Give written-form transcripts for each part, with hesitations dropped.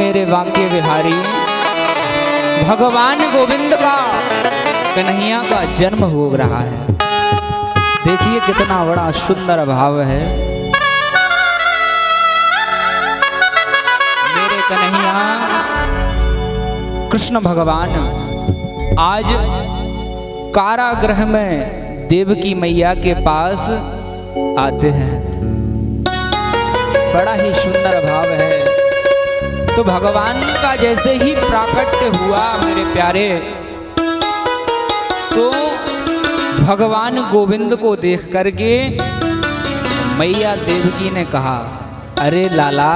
मेरे वाक्य विहारी, भगवान गोविंद का कन्हैया का जन्म हो रहा है। देखिए कितना बड़ा सुंदर भाव है। मेरे कन्हैया कृष्ण भगवान आज कारागृह में देवकी मैया के पास आते हैं। बड़ा ही सुंदर भाव है। तो भगवान का जैसे ही प्राकट्य हुआ मेरे प्यारे, तो भगवान गोविंद को देख करके मैया देवकी ने कहा, अरे लाला,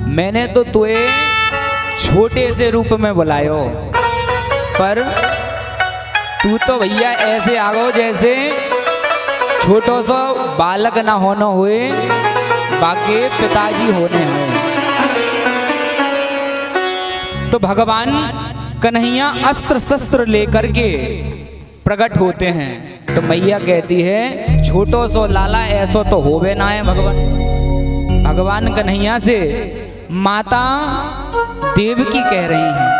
मैंने तो तुझे छोटे से रूप में बुलायो, पर तू तो भैया ऐसे आगो जैसे छोटो सा बालक ना होना हुए, बाकी पिताजी होने हैं। तो भगवान कन्हैया अस्त्र शस्त्र लेकर के प्रकट होते हैं। तो मैया कहती है, छोटो सो लाला ऐसो तो होवे ना है। भगवान कन्हैया से माता देवकी कह रही हैं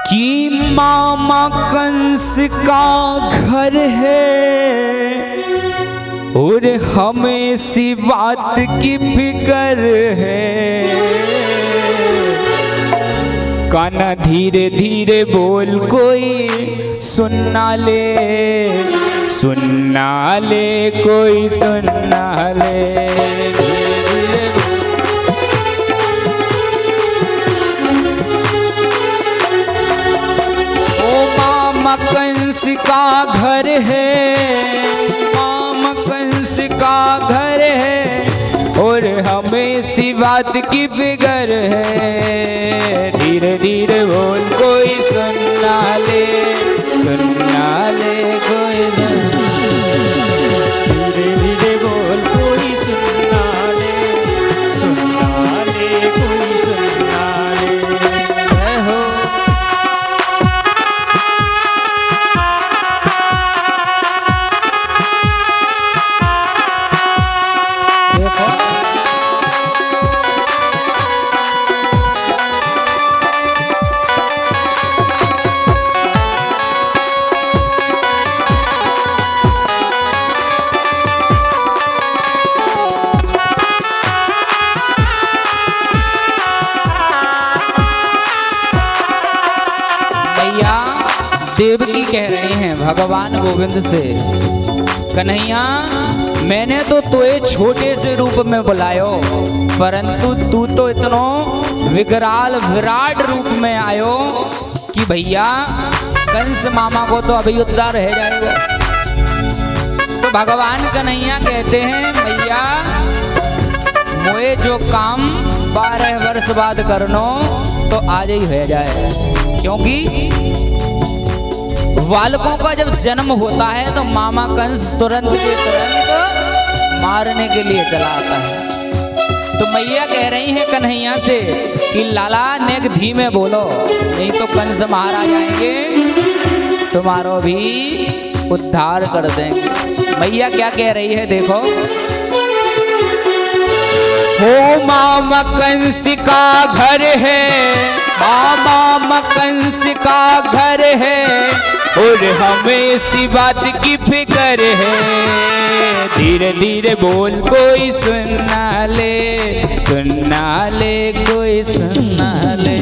कि मामा कंस का घर है और हमें सी बात की फिक्र है। काना धीरे धीरे बोल, कोई सुनना ले, सुनना ले, कोई सुनना ले। कंस का घर है, मामा कंस का घर है और हमें सी बात की फिक्र है। धीरे धीरे बोल, कोई सुनना ले, सुनना ले, कोई धीरे धीरे बोल, कोई सुनना ले, सुनना ले, कोई सुनना ले। हो देवकी कह रही हैं भगवान गोविंद से, कन्हैया, मैंने तो तुझे छोटे से रूप में बुलायो, परंतु तू तो इतना विकराल विराट रूप में आयो कि भैया कंस मामा को तो अभी उद्धार रह जाएगा। तो भगवान कन्हैया कहते हैं, भैया मोए जो काम 12 वर्ष बाद करनो तो आज ही हो जाए, क्योंकि बालकों का जब जन्म होता है तो मामा कंस तुरंत के तुरंत मारने के लिए चला आता है। तो मैया कह रही है कन्हैया से कि लाला नेक धीमे बोलो, नहीं तो कंस मारा जाएंगे, तुम्हारो भी उद्धार कर देंगे। मैया क्या कह रही है देखो, हो मामा कंस का घर है, मामा कंस का घर है और हमें सी बात की फिक्र है। धीरे धीरे बोल, कोई सुनना ले, सुनना ले, कोई सुनना ले।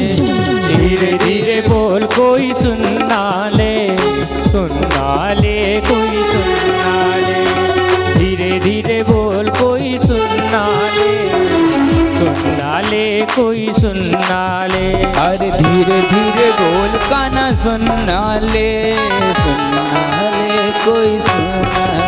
धीरे धीरे बोल, कोई सुनना ले, सुनना ले, कोई सुनना ले। धीरे धीरे बोल, कोई सुनना ले, सुनना ले, कोई सुनना ले। अरे धीरे धीरे बोल, काना सुनना ले, सुनना ले, कोई सुनना ले।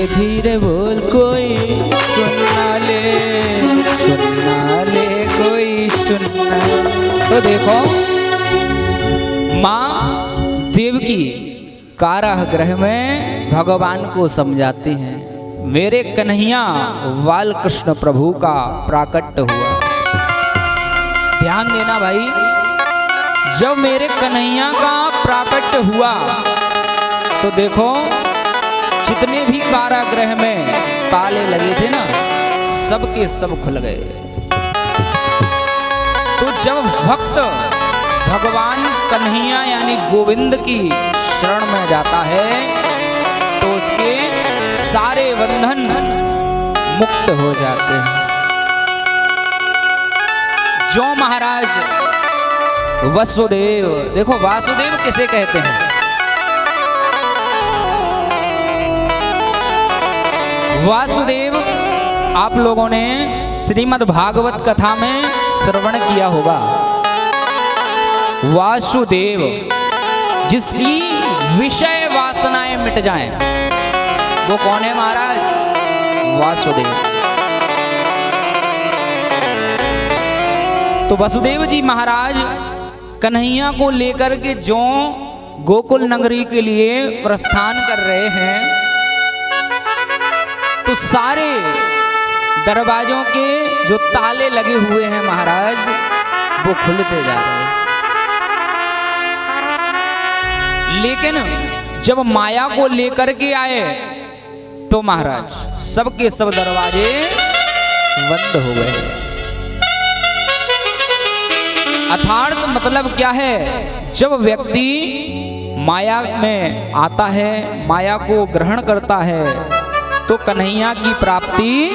धीरे चुनना। तो देखो माँ देवकी कारागृह में भगवान को समझाती हैं, मेरे कन्हैया बाल कृष्ण प्रभु का प्राकट्य हुआ। ध्यान देना भाई, जब मेरे कन्हैया का प्राकट्य हुआ तो देखो जितने भी कारागृह में ताले लगे थे ना, सबके सब खुल गए। तो जब भक्त भगवान कन्हैया यानी गोविंद की शरण में जाता है तो उसके सारे बंधन मुक्त हो जाते हैं। जो महाराज वसुदेव, देखो वासुदेव किसे कहते हैं? वासुदेव आप लोगों ने श्रीमद् भागवत कथा में श्रवण किया होगा। वासुदेव जिसकी विषय वासनाएं मिट जाएं, वो कौन है महाराज? वासुदेव। तो वसुदेव जी महाराज कन्हैया को लेकर के जो गोकुल नगरी के लिए प्रस्थान कर रहे हैं, तो सारे दरवाजों के जो ताले लगे हुए हैं महाराज, वो खुलते जा रहे हैं। लेकिन जब माया को लेकर के आए तो महाराज सबके सब दरवाजे बंद हो गए। अर्थात मतलब क्या है, जब व्यक्ति माया में आता है, माया को ग्रहण करता है, तो कन्हैया की प्राप्ति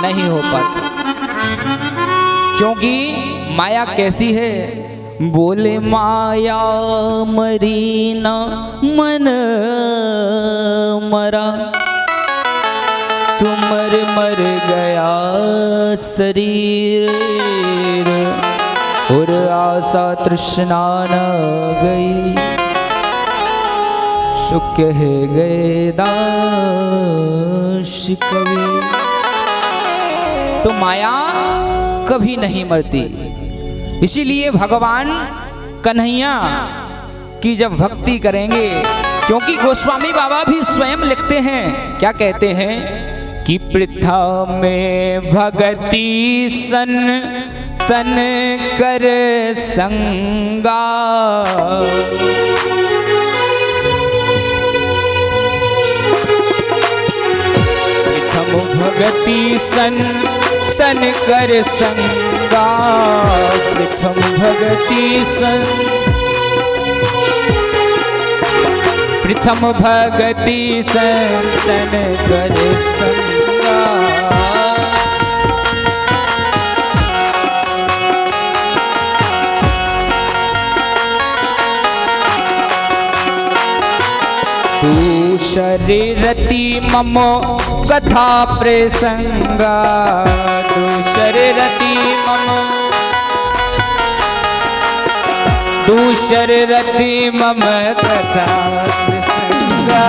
नहीं हो पाती। क्योंकि माया कैसी है? बोले माया मरी न मन मरा, तुमर मर गया शरीर, और आशा तृष्णा न गई, सुख है गए दास कवि। तो माया कभी नहीं मरती। इसीलिए भगवान कन्हैया की जब भक्ति करेंगे, क्योंकि गोस्वामी बाबा भी स्वयं लिखते हैं, क्या कहते हैं कि पृथा में भगति सन तन कर संगा, भगति सन तन कर संगा, प्रथम भगति सन, प्रथम भगति सन तन कर संगा। तू शरीरति मम कथा प्रसंगा, तू शरीरति मम, तू शरीरति मम कथा प्रसंगा।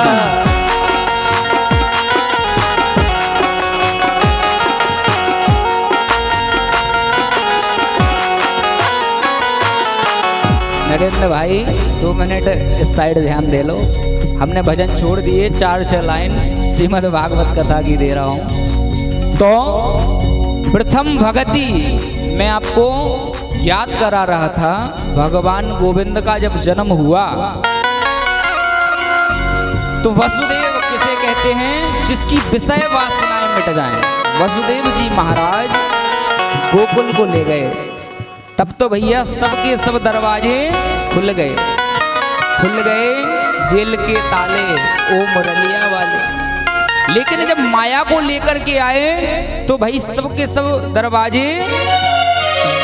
नरेंद्र भाई 2 मिनट इस साइड ध्यान दे लो। हमने भजन छोड़ दिए, 4-6 लाइन श्रीमद् भागवत कथा की दे रहा हूं। तो प्रथम भगति मैं आपको याद करा रहा था। भगवान गोविंद का जब जन्म हुआ तो वसुदेव किसे कहते हैं? जिसकी विषय वासनाएं मिट जाएं। वसुदेव जी महाराज गोकुल को ले गए, तब तो भैया सबके सब दरवाजे खुल गए, खुल गए जेल के ताले, ओ मुरलिया वाले। लेकिन जब माया को लेकर के आए तो भाई सबके सब दरवाजे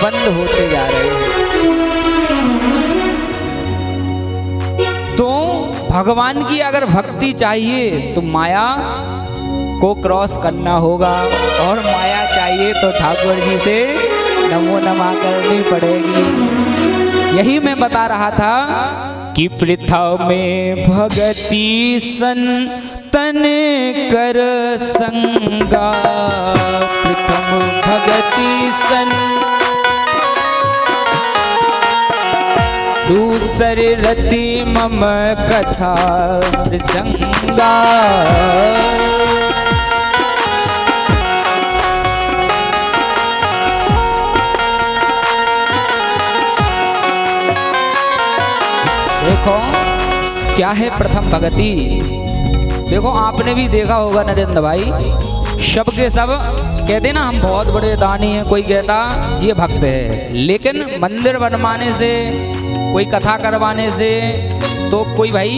बंद होते जा रहे हैं। तो भगवान की अगर भक्ति चाहिए तो माया को क्रॉस करना होगा, और माया चाहिए तो ठाकुर जी से नमो नमः करनी पड़ेगी। यही मैं बता रहा था कि पृथा में भगति सन तन कर संगा, प्रथम भगति सन सररति मम कथा प्रसंगा। देखो क्या है प्रथम भगति। देखो आपने भी देखा होगा नरेंद्र भाई, सब के सब कहते ना हम बहुत बड़े दानी हैं, कोई कहता ये भक्त है, लेकिन मंदिर बनवाने से, कोई कथा करवाने से तो कोई भाई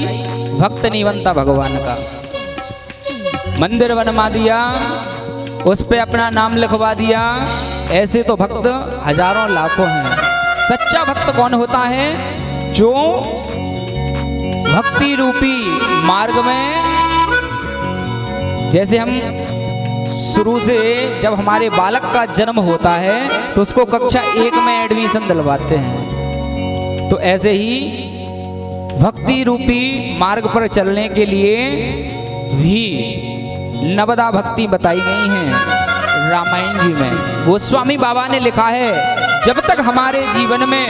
भक्त नहीं बनता भगवान का। मंदिर बनवा दिया, उस पे अपना नाम लिखवा दिया, ऐसे तो भक्त हजारों लाखों हैं। सच्चा भक्त कौन होता है? जो भक्ति रूपी मार्ग में, जैसे हम शुरू से जब हमारे बालक का जन्म होता है तो उसको कक्षा 1 में एडमिशन दिलवाते हैं, तो ऐसे ही भक्ति रूपी मार्ग पर चलने के लिए भी नवदा भक्ति बताई गई हैं रामायण जी में। गोस्वामी बाबा ने लिखा है, जब तक हमारे जीवन में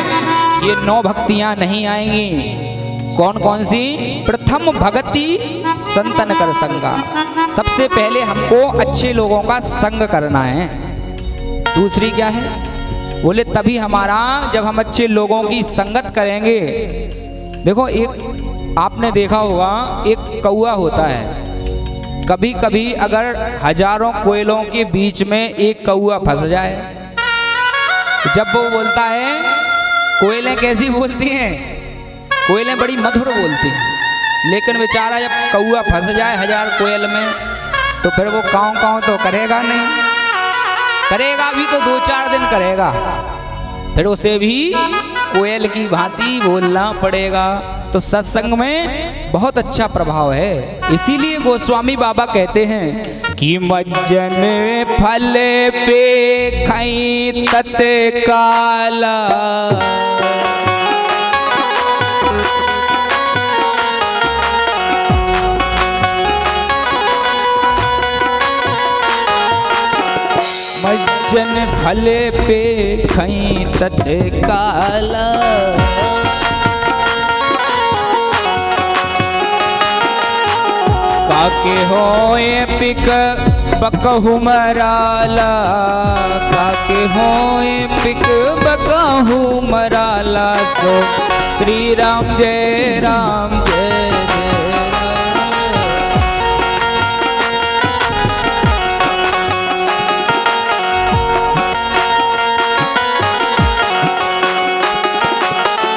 ये 9 भक्तियां नहीं आएंगी। कौन कौन सी? प्रथम भक्ति संतन कर संगा, सबसे पहले हमको अच्छे लोगों का संग करना है। दूसरी क्या है? बोले तभी हमारा, जब हम अच्छे लोगों की संगत करेंगे। देखो एक आपने देखा होगा, एक कौआ होता है, कभी कभी अगर हजारों कोयलों के बीच में एक कौआ फंस जाए, जब वो बोलता है, कोयलें कैसी बोलती हैं? कोयलें बड़ी मधुर बोलती हैं, लेकिन बेचारा जब कौआ फंस जाए हजार कोयल में, तो फिर वो काँव काँव तो करेगा नहीं, करेगा भी तो 2-4 दिन करेगा, फिर उसे भी कोयल की भांति बोलना पड़ेगा। तो सत्संग में बहुत अच्छा प्रभाव है। इसीलिए गोस्वामी बाबा कहते हैं कि मज्जन फल पे खाई तत्काला, मज्जन फल पे खाई तत्काला, काके होए पिक बकहु मराला, काके होए पिक बकहु मराला, तो श्री राम जय राम जय जय।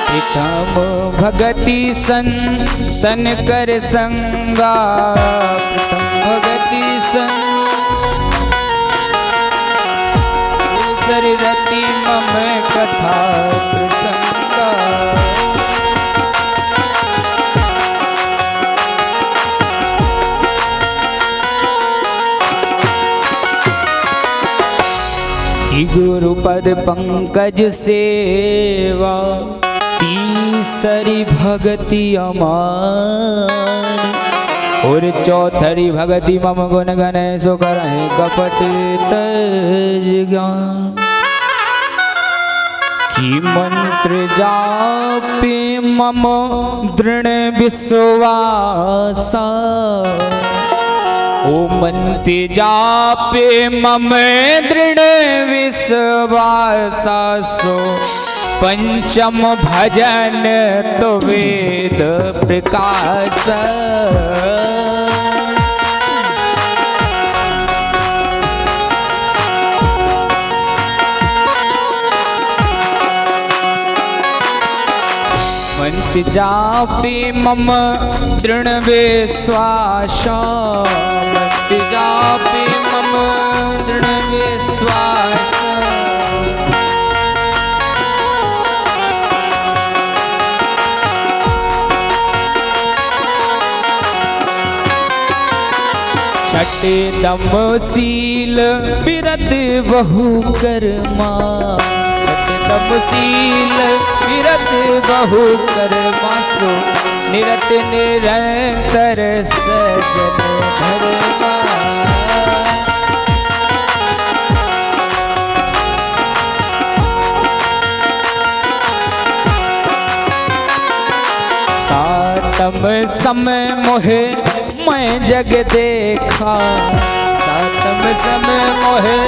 प्रथम भगति संतन कर संगा, प्रथम भगति सररति मम कथा प्रसंगा। गुरुपद पंकज सेवा, तीसरी भगति अमान, और चौथरी भगति मम गुण गण सो करहि कपट तज ज्ञान। कि मंत्र जापे मम दृढ़ विश्वासा, ओ मंत्र जापे मम दृढ़ विश्वासा, सो पंचम भजन तो वेद प्रकाश। मंत्र जापे मम दृढ़ विश्वास, मंत्र जापे मम दृढ़ विश्वास, छठे दम शील विरत बहु कर्मा, छठे दम शील विरत बहु कर्मा, सो निरत निरंतर सजन धर्मा। सातम समय मोहे मैं जग देखा, सातम समय मोहे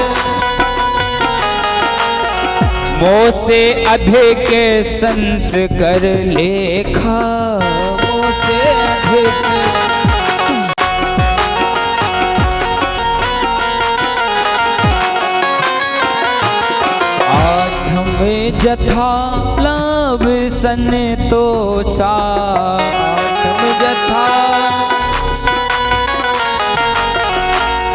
मोह से अधिक संत कर लेखा, मोह से अधिक जथा लाभ संतोषा, आत्म जथा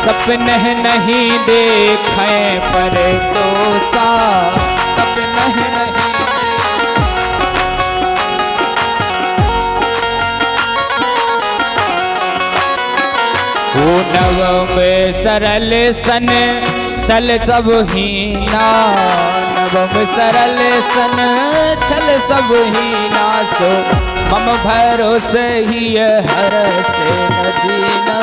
सपने नहीं देखे पर तोषा, सपने नहीं वो नव में सरल सन सल सब हीना, नवम सरल सन छल सब हीना, सो मम भरोसे ही हर से नदीना।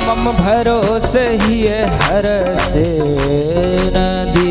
मम भरोसे ही हर से नदी।